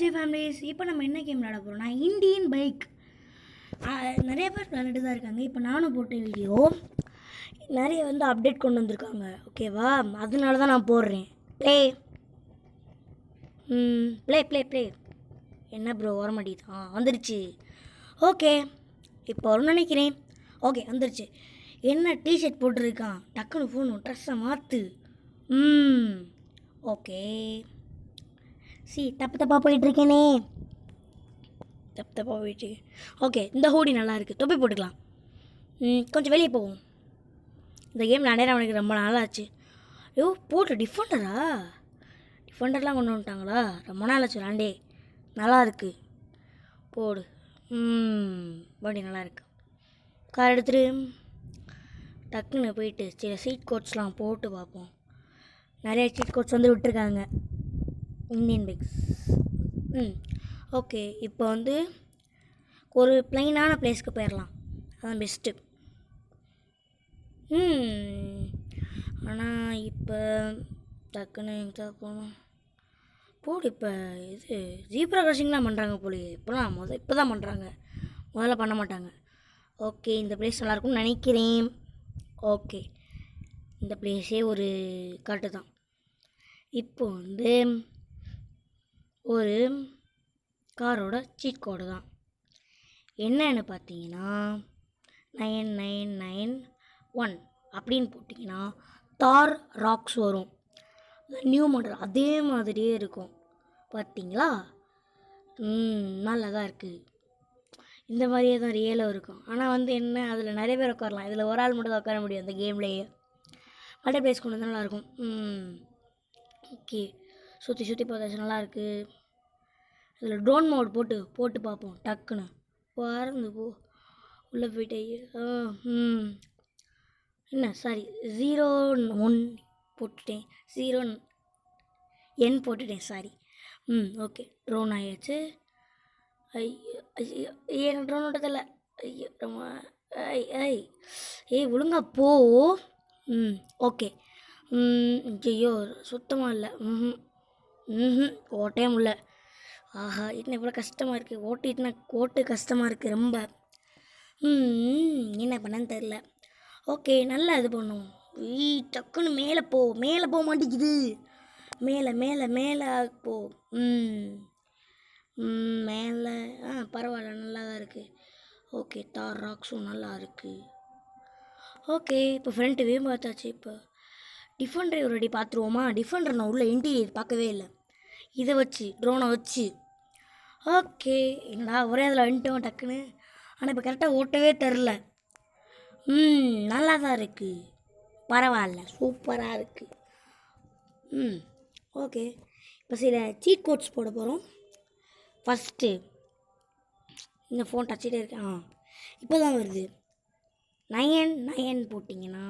J families. இப்போ நம்ம என்ன கேம் விளையாட போகிறோம்னா இண்டியன் பைக். நிறைய பேர் விளையாண்டு தான் இருக்காங்க. இப்போ நானும் போட்ட வீடியோ நிறைய அப்டேட் கொண்டு வந்திருக்காங்க. ஓகேவா, அதனால தான் நான் போடுறேன். Play play play play. என்ன ப்ரோ வர மாட்டேங்குது? வந்துருச்சு. ஓகே, இப்போ வரும்னு நினைக்கிறேன். ஓகே, வந்துருச்சு. என்ன டிஷர்ட் போட்டுருக்கான், டக்குன்னு ஃபோன் ட்ரெஸ்ஸை மாற்று. ஓகே, தப்பாக போயிட்டுருக்கேனே, தப்பாக போயிட்டு. ஓகே, இந்த ஹூடி நல்லா இருக்குது, தொப்பி போட்டுக்கலாம். கொஞ்சம் வெளியே போவோம். இந்த கேம் விளையாட அவனுக்கு ரொம்ப நாளாச்சு. போட்டு டிஃபெண்டர்லாம் கொண்டு வந்துட்டாங்களா? ரொம்ப நாளாச்சு விளாண்டே. நல்லா இருக்குது, போடு. வண்டி நல்லா இருக்கு. கார் எடுத்துட்டு டக்குன்னு போயிட்டு சில சீட் கோட்ஸ்லாம் போட்டு பார்ப்போம். நிறைய சீட் கோட்ஸ் விட்டுருக்காங்க இந்தியன் பைக்ஸ். ஓகே, இப்போ ஒரு ப்ளைனான பிளேஸ்க்கு போயிடலாம், அதுதான் பெஸ்ட்டு. ஆனால் இப்போ டக்குன்னு போகணும் போடு. இப்போ ஜீப்ரா கிராசிங்லாம் பண்ணுறாங்க போலியே. இப்போ தான் பண்ணுறாங்க, முதல்ல பண்ண மாட்டாங்க. ஓகே, இந்த பிளேஸ் நல்லாயிருக்கும்னு நினைக்கிறேன். ஓகே, இந்த பிளேஸே ஒரு காட்டு தான். இப்போ ஒரு காரோட சீட் கோடு தான். என்னன்னு பார்த்தீங்கன்னா 9991 அப்படின்னு போட்டிங்கன்னா தார் ராக்ஸ் வரும். நியூ மாடல் அதே மாதிரியே இருக்கும். பார்த்தீங்களா? நல்லா தான் இருக்குது. இந்த மாதிரியே தான் ரியலாக இருக்கும். ஆனால் என்ன, அதில் நிறைய பேர் உட்காரலாம், இதில் ஒரு ஆள் மட்டும் தான் உட்கார முடியும் அந்த கேம்லேயே. மல்டி பிளேஸ் கொண்டு வந்து நல்லாயிருக்கும். ஓகே, சுற்றி பார்த்தாச்சு, நல்லாயிருக்கு. இதில் ட்ரோன் மோட் போட்டு பார்ப்போம். டக்குன்னு பறந்து போ, உள்ளே போயிட்டே. என்ன, சாரி, 01 போட்டுட்டேன், 0N போட்டுட்டேன், சாரி. ஓகே, ட்ரோன் ஆயாச்சு. ஐயோ எனக்கு ட்ரோன் ஓட்டதில்லை. ஐயோ ரொம்ப ஒழுங்கா போ. ஓகே. ஐயோ சுத்தமாக இல்லை. ஓட்டே முடியல. ஆஹா, என்ன இவ்வளோ கஷ்டமாக இருக்குது. ஓட்டு கஷ்டமாக இருக்குது ரொம்ப. என்ன பண்ணன்னு தெரில. ஓகே, நல்லா இது பண்ணுவோம். டக்குன்னு மேலே போக மாட்டேங்குது. மேலே போ. மேலே பரவாயில்ல, நல்லா தான் இருக்குது. ஓகே, தார் ராக்ஸும் நல்லா இருக்குது. ஓகே, இப்போ ஃப்ரண்ட் வியூ பார்த்தாச்சு. இப்போ டிஃபெண்டரை ஒரு அடி பார்த்துருவோமா? டிஃபெண்டர் நான் உள்ள இன்டீரியர் பார்க்கவே இல்லை. இதை வச்சு ட்ரோனை வச்சு. ஓகே, என்னடா ஒரே அதில் வந்துட்டோம் டக்குன்னு. ஆனால் இப்போ கரெக்டாக ஓட்டவே தெரில. நல்லா தான் இருக்குது, பரவாயில்ல, சூப்பராக இருக்குது. ஓகே, இப்போ சில சீட் கோட்ஸ் போட போகிறோம். ஃபஸ்ட்டு இந்த ஃபோன் டச்சிட்டே இருக்கேன். இப்போ தான் வருது. 99 போட்டிங்கன்னா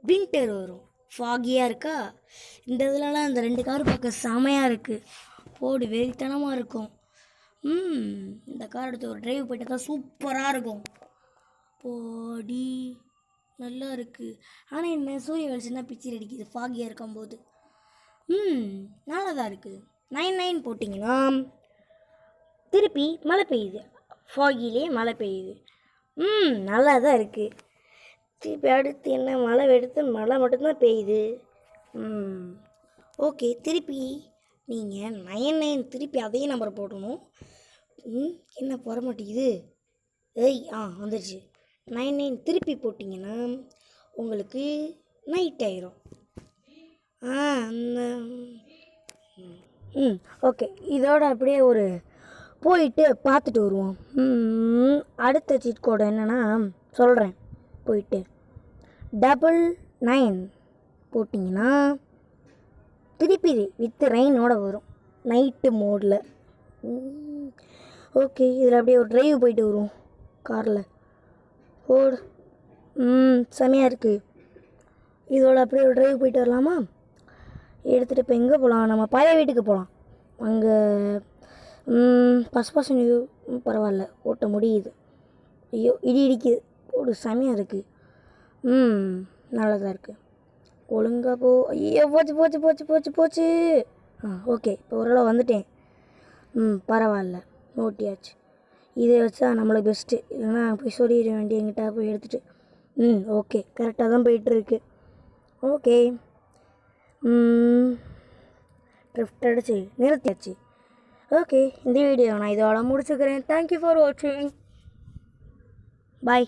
வின்டர் வரும். ஃபாகியாக இருக்கா? இந்த இதுலலாம் இந்த 2 கார் பார்க்க செமையாக இருக்குது. போடு, வெறித்தனமாக இருக்கும். இந்த கார் எடுத்து ஒரு டிரைவ் போய்ட்டு தான் சூப்பராக இருக்கும். போடி, நல்லா இருக்குது. ஆனால் என்ன, சூரிய வெளிச்சம்னா பிச்சர் அடிக்குது ஃபாகியாக இருக்கும்போது. நல்லா தான் இருக்குது. 99 போட்டிங்கன்னா திருப்பி மழை பெய்யுது, ஃபாகிலே மழை பெய்யுது. நல்லா தான் இருக்குது. திருப்பி அடுத்து என்ன, மழை மட்டும்தான் பெய்யுது. ஓகே, திருப்பி நீங்கள் 99 திருப்பி அதே நம்பர் போடணும். என்ன போட மாட்டேங்குது? வந்துடுச்சு. 99 திருப்பி போட்டிங்கன்னா உங்களுக்கு நைட் ஆயிரும். ஓகே, இதோட அப்படியே ஒரு போயிட்டு பார்த்துட்டு வருவோம். அடுத்த சீட் கோடு என்னென்னா சொல்கிறேன். போயிட்டு 99 போட்டிங்கன்னா திருப்பி வித் ரெயினோட வரும், நைட்டு மோடில். ஓகே, இதில் அப்படியே ஒரு டிரைவ் போயிட்டு வருவோம் காரில். ஓடு, செமையாக இருக்குது. இதோட அப்படியே ஒரு டிரைவ் போயிட்டு வரலாமா? எடுத்துகிட்டு இப்போ எங்கே போகலாம்? நம்ம பழைய வீட்டுக்கு போகலாம். அங்கே பசங்க பரவாயில்ல, ஓட்ட முடியுது. ஐயோ, இடிக்குது. போடு, செமையாக இருக்குது. நல்லா தான் இருக்குது. ஒழுங்காக போ. ஐயோ, போச்சு. ஓகே, இப்போ ஓரளவு வந்துட்டேன். பரவாயில்ல ஓட்டியாச்சு. இதை வச்சா நம்மளுக்கு பெஸ்ட்டு. இல்லைன்னா போய் சொல்லிட வேண்டிய எங்கிட்ட போய் எடுத்துகிட்டு. ஓகே கரெக்டாக தான் போயிட்டுருக்கு. ஓகே ட்ரிஃப்ட் அடிச்சு நிறுத்தியாச்சு. ஓகே இந்த வீடியோ நான் இதோட முடிச்சுக்கிறேன். தேங்க்யூ ஃபார் வாட்சிங். பாய்.